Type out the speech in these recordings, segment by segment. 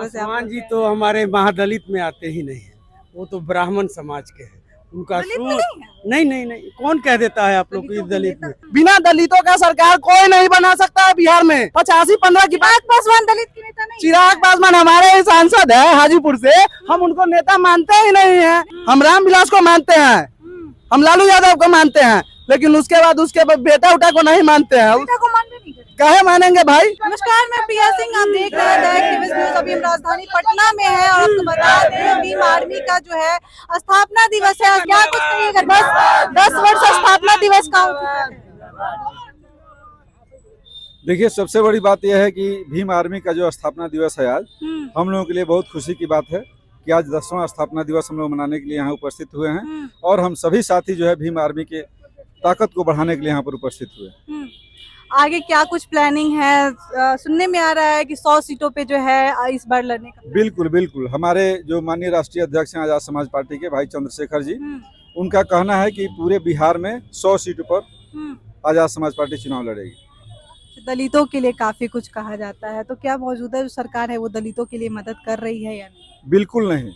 तरह से पासवान जी तो हमारे महादलित में आते ही नहीं है, वो तो ब्राह्मण समाज के हैं। उनका दलित में सोच नहीं है? नहीं, कौन कह देता है आप लोग को दलितों के दलित नेता? में? बिना दलितों का सरकार कोई नहीं बना सकता है बिहार में। 85-15 की बात। चिराग पासवान दलित के नेता नहीं? चिराग पासवान हमारे ही सांसद है हाजीपुर से, हम उनको नेता मानते ही नहीं है। हम रामविलास को मानते हैं, हम लालू यादव को मानते हैं, लेकिन उसके बाद उसके बेटा उटा को नहीं मानते हैं। बेटा को मानते नहीं करते। कहे मानेंगे भाई? नमस्कार, मैं प्रिया सिंह, आप देख रहे हैं दैनिक टीवी न्यूज। अभी हम राजधानी पटना में है और आपको बता दें भीम आर्मी का जो है स्थापना दिवस है। क्या कुछ कहिएगा? 10 वर्ष स्थापना दिवस का हो चुका है। देखिए, सबसे बड़ी बात यह है कि भीम आर्मी का जो स्थापना दिवस है आज, हम लोगों के लिए बहुत खुशी की बात है कि आज 10वां स्थापना दिवस हम लोग मनाने के लिए यहाँ उपस्थित हुए हैं और हम सभी साथी जो है भीम आर्मी के ताकत को बढ़ाने के लिए यहाँ पर उपस्थित हुए। आगे क्या कुछ प्लानिंग है? सुनने में आ रहा है कि 100 सीटों पे जो है इस बार लड़ने का। बिल्कुल हमारे जो माननीय राष्ट्रीय अध्यक्ष हैं आजाद समाज पार्टी के भाई चंद्रशेखर जी, उनका कहना है कि पूरे बिहार में 100 सीटों पर आजाद समाज पार्टी चुनाव लड़ेगी। दलितों के लिए काफी कुछ कहा जाता है, तो क्या मौजूदा जो सरकार है वो दलितों के लिए मदद कर रही है या नहीं? बिल्कुल नहीं।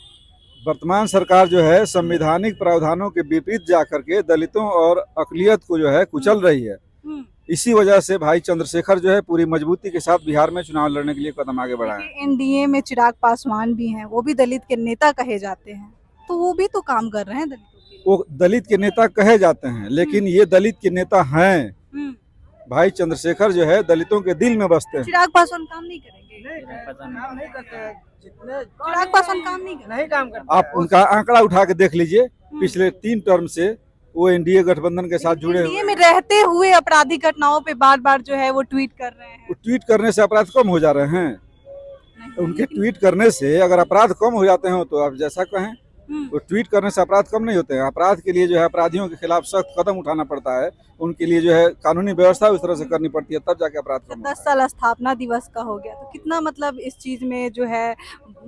वर्तमान सरकार जो है संवैधानिक प्रावधानों के विपरीत जाकर के दलितों और अकलियत को जो है कुचल रही है। इसी वजह से भाई चंद्रशेखर जो है पूरी मजबूती के साथ बिहार में चुनाव लड़ने के लिए कदम आगे बढ़ाए हैं। एनडीए में चिराग पासवान भी हैं, वो भी दलित के नेता कहे जाते हैं, तो वो भी तो काम कर रहे हैं दलितों के लिए। वो दलित के नेता कहे जाते हैं, लेकिन ये दलित के नेता हैं। भाई चंद्रशेखर जो है दलितों के दिल में बसते हैं। चिराग पासवान काम नहीं करेंगे? चिराग पासवान काम नहीं करेंगे? आप उनका आंकड़ा उठा के देख लीजिए, पिछले 3 टर्म से वो एनडीए गठबंधन के साथ जुड़े एनडीए में रहते हुए आपराधिक घटनाओं पे बार जो है वो ट्वीट कर रहे हैं। वो ट्वीट करने से अपराध कम हो जा रहे हैं। उनके ट्वीट करने से अगर अपराध कम हो जाते हैं तो आप जैसा कहें, वो ट्वीट करने से अपराध कम नहीं होते हैं। अपराध के लिए जो है अपराधियों के खिलाफ सख्त कदम उठाना पड़ता है, उनके लिए जो है कानूनी व्यवस्था उस तरह से करनी पड़ती है, तब जाके अपराध कम होता है। 10 साल स्थापना दिवस का हो गया, तो कितना मतलब इस चीज में जो है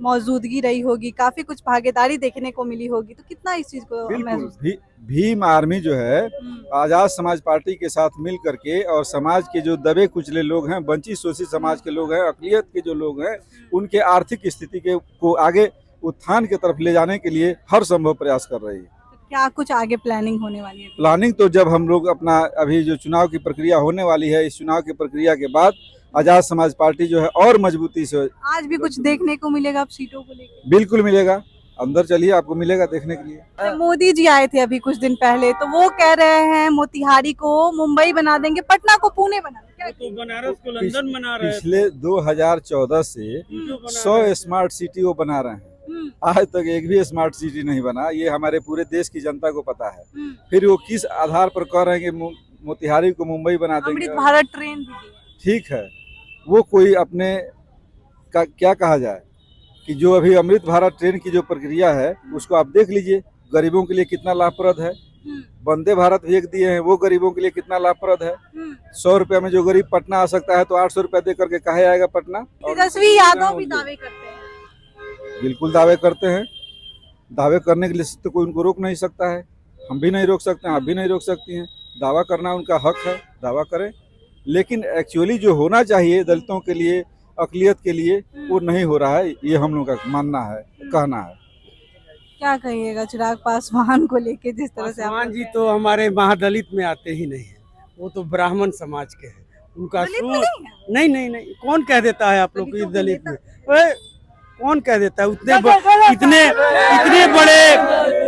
मौजूदगी रही होगी, काफी कुछ भागीदारी देखने को मिली होगी, तो कितना इस चीज को महसूस? भीम आर्मी जो है आजाद समाज पार्टी के साथ मिल करके और समाज के जो दबे कुचले लोग हैं, वंचित शोषित समाज के लोग हैं, अकलियत के जो लोग हैं, उनके आर्थिक स्थिति को आगे उत्थान की तरफ ले जाने के लिए हर संभव प्रयास कर रही है। क्या कुछ आगे प्लानिंग होने वाली है? प्लानिंग तो जब हम लोग अपना अभी जो चुनाव की प्रक्रिया होने वाली है, इस चुनाव की प्रक्रिया के बाद आजाद समाज पार्टी जो है और मजबूती से। आज भी कुछ देखने को मिलेगा आप सीटों को लेकर? बिल्कुल मिलेगा, अंदर चलिए आपको मिलेगा देखने के लिए। मोदी जी आए थे अभी कुछ दिन पहले, तो वो कह रहे हैं मोतिहारी को मुंबई बना देंगे, पटना को पुणे बना देंगे। तो बनारस को लंदन बना रहे हैं। पिछले 2014 से 100 स्मार्ट सिटी वो बना रहे हैं, आज तक एक भी स्मार्ट सिटी नहीं बना। ये हमारे पूरे देश की जनता को पता है। फिर वो किस आधार पर कह रहे हैं कि मोतिहारी को मुंबई बना देंगे? अमृत भारत ट्रेन भी दी। ठीक है, वो कोई अपने का क्या कहा जाए कि जो अभी अमृत भारत ट्रेन की जो प्रक्रिया है उसको आप देख लीजिए, गरीबों के लिए कितना लाभप्रद है। वंदे भारत भी एक दिए हैं, वो गरीबों के लिए कितना लाभप्रद है। 100 रुपया में जो गरीब पटना आ सकता है, तो 800 रुपया दे करके कहे आएगा पटना? तेजस्वी यादव भी दावे करते हैं। बिल्कुल दावे करते हैं। दावे करने के लिए तो कोई उनको रोक नहीं सकता है, हम भी नहीं रोक सकते हैं, आप भी नहीं रोक सकती हैं। दावा करना उनका हक है, दावा करें, लेकिन एक्चुअली जो होना चाहिए दलितों के लिए, अकलियत के लिए, वो नहीं हो रहा है। ये हम लोग का मानना है, कहना है। क्या कहिएगा चिराग पासवान को लेके, जिस तरह से? पासवान जी तो हमारे महादलित में आते ही नहीं है, वो तो ब्राह्मण समाज के हैं। उनका सोच नहीं, कौन कह देता है आप लोग को दलित में? कौन कह देता है?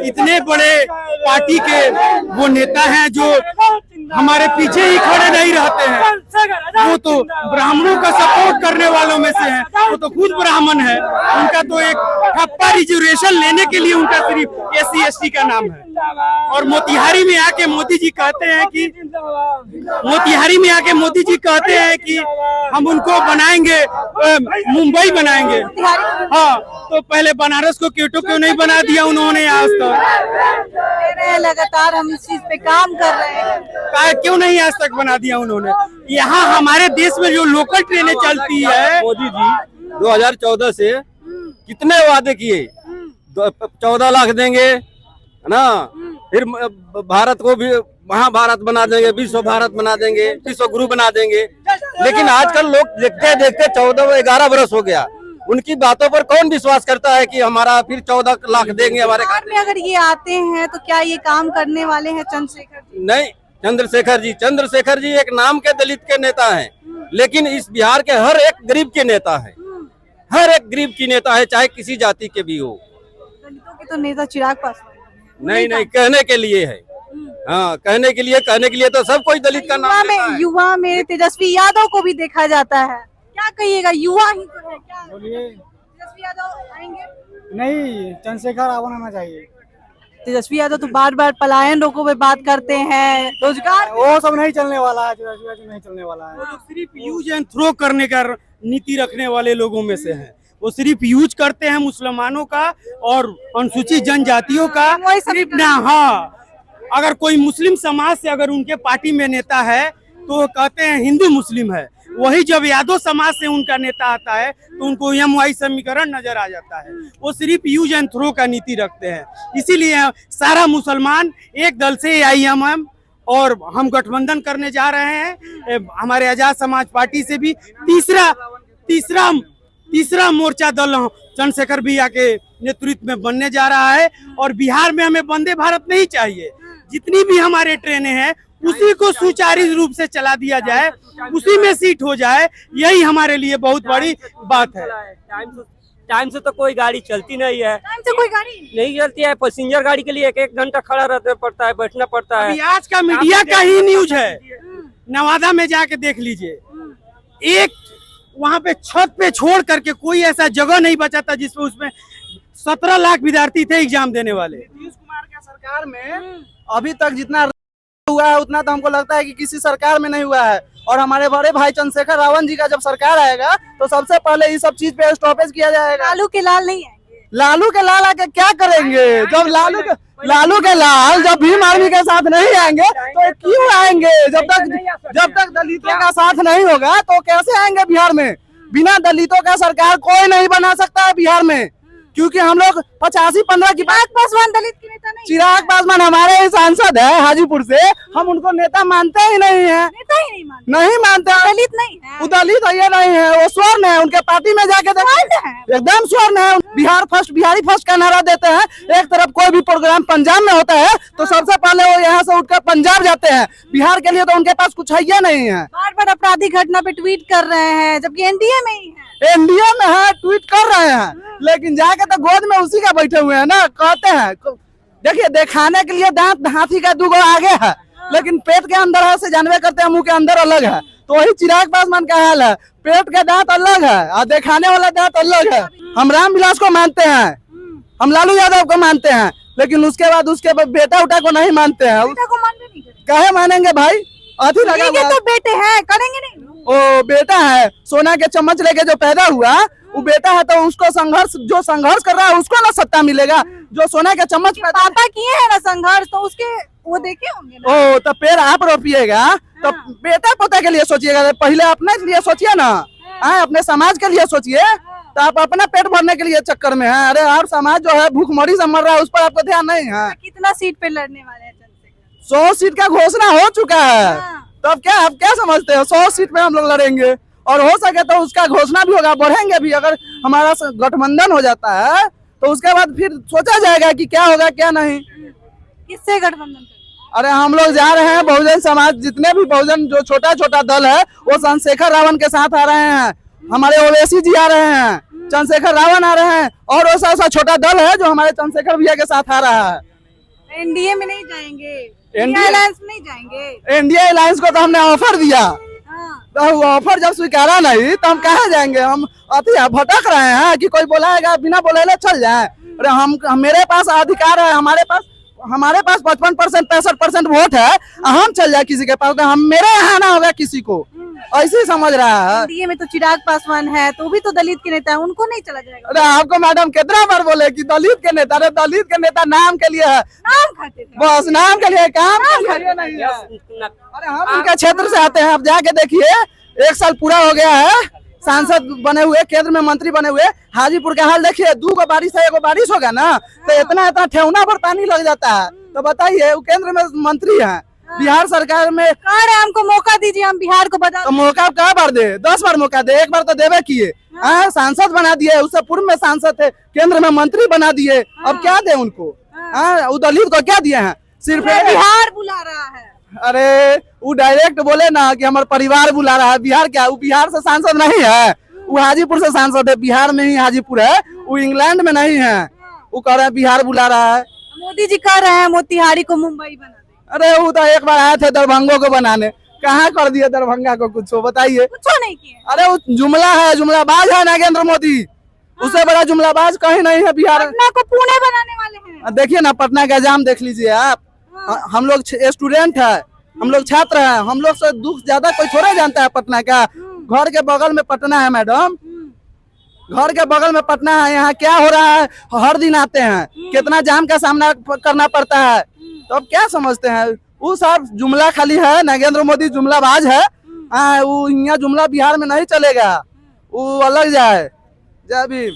इतने बड़े पार्टी के वो नेता हैं जो हमारे पीछे ही खड़े नहीं रहते हैं। वो तो ब्राह्मणों का सपोर्ट करने वालों में से हैं, वो तो खुद ब्राह्मण है। उनका तो एक ठप्पा रिजर्वेशन लेने के लिए उनका सिर्फ SC ST का नाम है। और मोतिहारी में आके मोदी जी कहते हैं कि हम उनको बनाएंगे, मुंबई बनाएंगे। हाँ, तो पहले बनारस को क्यों नहीं बना दिया उन्होंने? आज तक लगातार हम इस चीज पे काम कर रहे हैं, क्यों नहीं आज तक बना दिया उन्होंने? यहाँ हमारे देश में जो लोकल ट्रेनें चलती है, मोदी जी 2014 से कितने वादे किए, 14 लाख देंगे, है ना, फिर भारत को भी महाभारत बना देंगे, विश्व भारत बना देंगे, विश्व गुरु बना देंगे। लेकिन आजकल लोग देखते देखते 11 बरस हो गया, उनकी बातों पर कौन विश्वास करता है कि हमारा फिर 14 लाख देंगे हमारे बिहार में अगर ये आते हैं तो क्या ये काम करने वाले हैं चंद्रशेखर जी? नहीं। चंद्रशेखर जी एक नाम के दलित के नेता हैं, लेकिन इस बिहार के हर एक गरीब के नेता है, हर एक गरीब की नेता है, चाहे किसी जाति के भी हो। दलितों के तो नेता चिराग पासवान नहीं, कहने के लिए है। हाँ, कहने के लिए तो सब कोई दलित का नाम लेता है। युवा में तेजस्वी यादव को भी देखा जाता है, क्या कहिएगा? युवा ही तो है, क्या तेजस्वी यादव आएंगे? नहीं, चंद्रशेखर रावण आना चाहिए। तेजस्वी यादव तो बार बार पलायन रोको पे बात करते हैं, रोजगार वो सब नहीं चलने वाला है, नहीं चलने वाला है। वो लोग सिर्फ यूज एंड थ्रो करने का नीति रखने वाले लोगों में से हैं। वो सिर्फ यूज करते हैं मुसलमानों का और अनुसूचित जनजातियों का। सिर्फ ना, हाँ, अगर कोई मुस्लिम समाज से अगर उनके पार्टी में नेता है तो कहते हैं हिंदू मुस्लिम है, वही जब यादव समाज से उनका नेता आता है तो उनको MY समीकरण नजर आ जाता है। वो सिर्फ यूज एंड थ्रो का नीति रखते हैं, इसीलिए सारा मुसलमान एक दल से AIMM और हम गठबंधन करने जा रहे हैं। हमारे आजाद समाज पार्टी से भी तीसरा मोर्चा दल चंद्रशेखर भैया के नेतृत्व में बनने जा रहा है। और बिहार में हमें वंदे भारत नहीं चाहिए, जितनी भी हमारे ट्रेनें हैं उसी को सुचारू रूप से चला दिया जाए, उसी में सीट हो जाए, यही हमारे लिए बहुत बड़ी बात है। टाइम से तो कोई गाड़ी चलती नहीं है, टाइम से कोई गाड़ी नहीं चलती है। पैसेंजर गाड़ी के लिए एक घंटा खड़ा रहना पड़ता है, बैठना पड़ता है। अभी आज का मीडिया का ही न्यूज है, नवादा में जाके देख लीजिए, एक वहाँ पे छत पे छोड़ करके कोई ऐसा जगह नहीं बचा था जिसमें उसमें 17 लाख विद्यार्थी थे एग्जाम देने वाले। नीतीश कुमार का सरकार में अभी तक जितना हुआ है उतना तो हमको लगता है कि किसी सरकार में नहीं हुआ है। और हमारे बड़े भाई चंद्रशेखर रावण जी का जब सरकार आएगा तो सबसे पहले इस सब चीज पे स्टॉपेज किया जाएगा। लालू के लाल नहीं आएंगे? लालू के लाल आके क्या करेंगे? जब लालू के लाल जब भीम आर्मी के साथ नहीं आएंगे तो क्यों आएंगे? जब तक दलितों का साथ नहीं होगा तो कैसे आएंगे बिहार में? बिना दलितों का सरकार कोई नहीं बना सकता है बिहार में, क्योंकि हम लोग 85-15 की चिराग पासवान दलित के नेता नहीं? चिराग पासवान हमारे ही सांसद है हाजीपुर से, हम उनको नेता मानते ही नहीं है। नेता ही नहीं मानते? नहीं मानते, दलित नहीं है, वो दलित ये नहीं है, वो स्वर्ण है। उनके पार्टी में जाके देखिए एकदम स्वर्ण है। बिहार फर्स्ट, बिहारी फर्स्ट का नारा देते हैं। एक तरफ कोई भी प्रोग्राम पंजाब में होता है तो सबसे पहले वो यहाँ से उठकर पंजाब जाते हैं। बिहार के लिए तो उनके पास कुछ है नहीं है। बार बार आपराधिक घटना पे ट्वीट कर रहे हैं, जबकि NDA में ही है। NDA में है, ट्वीट कर रहे हैं, लेकिन जाके तो गोद में उसी का बैठे हुए हैं ना। कहते हैं देखिए, दिखाने के लिए दांत हाथी का 2 आगे है, लेकिन पेट के अंदर है से जानवे करते हैं, मुंह के अंदर अलग है। तो वही चिराग पासवान का हाल है, पेट के दांत अलग है और दिखाने वाला दांत अलग है। हम रामविलास को मानते हैं, हम लालू यादव को मानते हैं, लेकिन उसके बाद उसके बेटा उटा को नहीं मानते हैं। बेटा को मानते नहीं? कहे मानेंगे भाई? अथी लगा हुआ है। तो बेटे हैं, करेंगे नहीं? ओ बेटा है, सोना के चम्मच लेके जो पैदा हुआ वो बेटा है, तो उसको जो संघर्ष कर रहा है उसको ना सत्ता मिलेगा। जो सोना के चम्मच पापा किए हैं ना संघर्ष, तो उसके वो देखे होंगे ना। ओ तो पेड़ आप रोपिएगा तो बेटा पोता के लिए सोचिएगा, पहले अपने लिए सोचिए ना। अपने समाज के लिए सोचिए, तो आप अपना पेट भरने के लिए चक्कर में है। अरे आप समाज जो है भूखमरी से मर रहा है, उस पर आपको ध्यान नहीं है। कितना सीट पे लड़ने वाले हैं? 100 सीट का घोषणा हो चुका है, तो अब क्या आप क्या समझते हो? 100 सीट पे हम लोग लड़ेंगे, और हो सके तो उसका घोषणा भी होगा, बढ़ेंगे भी। अगर हमारा गठबंधन हो जाता है तो उसके बाद फिर सोचा जाएगा कि क्या होगा क्या नहीं। किससे गठबंधन? अरे हम लोग जा रहे हैं, बहुजन समाज, जितने भी बहुजन जो छोटा छोटा दल है वो चंद्रशेखर रावण के साथ आ रहे हैं। हमारे ओवैसी जी आ रहे हैं, चंद्रशेखर रावण आ रहे हैं, और ऐसा छोटा दल है जो हमारे चंद्रशेखर भैया के साथ आ रहा है। NDA में नहीं जाएंगे? NDA अलायंस में नहीं जाएंगे? NDA अलायंस को तो हमने ऑफर दिया, तो वो ऑफर जब स्वीकारा नहीं तो हम कहाँ जाएंगे? हम भटक रहे हैं कि कोई बोलाएगा, बिना बोले चल जाए। अरे हम मेरे पास अधिकार है, हमारे पास 55% 65% वोट है, हम चल जाए किसी के पास, तो हम मेरे यहाँ ना होगा किसी को, ऐसे समझ रहा है। NDA में तो चिराग पासवान है, तो भी तो दलित के नेता है, उनको नहीं चला जाएगा? अरे आपको मैडम कितना बार बोले कि दलित के नेता? अरे दलित के नेता नाम के लिए है, नाम खाते थे, बस नाम के लिए, काम के लिए नहीं है। अरे हम उनके क्षेत्र से आते हैं, आप जाके देखिए, 1 साल पूरा हो गया है सांसद बने हुए, केंद्र में मंत्री बने हुए। हाजीपुर का हाल देखिए, 2 बारिश है, 1 बारिश होगा ना तो इतना ठेहुना पर पानी लग जाता है। तो बताइए, वो केंद्र में मंत्री है, बिहार सरकार में कह रहे हैं हमको मौका दीजिए, हम बिहार को बदल तो मौका अब क्या बार दे, 10 बार मौका दे, एक बार तो देवे किए। हाँ, सांसद बना दिए, उससे पूर्व में सांसद थे, केंद्र में मंत्री बना दिए, अब क्या दे उनको? हाँ, वो दलित को क्या दिए हैं? सिर्फ बिहार बुला रहा है। अरे वो डायरेक्ट बोले ना कि हमारा परिवार बुला रहा है। बिहार क्या, वो बिहार से सांसद नहीं है, वो हाजीपुर से सांसद है, बिहार में ही हाजीपुर है, वो इंग्लैंड में नहीं है। वो कह रहे हैं बिहार बुला रहा है। मोदी जी कह रहे हैं मोतिहारी को मुंबई बना दे। अरे वो तो एक बार आए थे दरभंगा को बनाने, कहाँ कर दिए दरभंगा को कुछ, बताइए। कुछ नहीं किए। अरे वो जुमला है, जुमलाबाज है नरेंद्र मोदी, उससे बड़ा जुमलाबाज कहीं नहीं है बिहार। पटना को पुणे बनाने वाले हैं। देखिए ना, पटना का एग्जाम देख लीजिए आप। हम लोग स्टूडेंट है, हम लोग छात्र हैं, हम लोग से दुख ज्यादा कोई थोड़ा जानता है पटना का। घर के बगल में पटना है मैडम, घर के बगल में पटना है। यहाँ क्या हो रहा है, हर दिन आते हैं, कितना जाम का सामना करना पड़ता है। तो अब क्या समझते हैं, वो सब जुमला खाली है, नरेंद्र मोदी जुमलाबाज है। वो यहाँ जुमला बिहार में नहीं चलेगा, वो अलग जाए। जय भीम।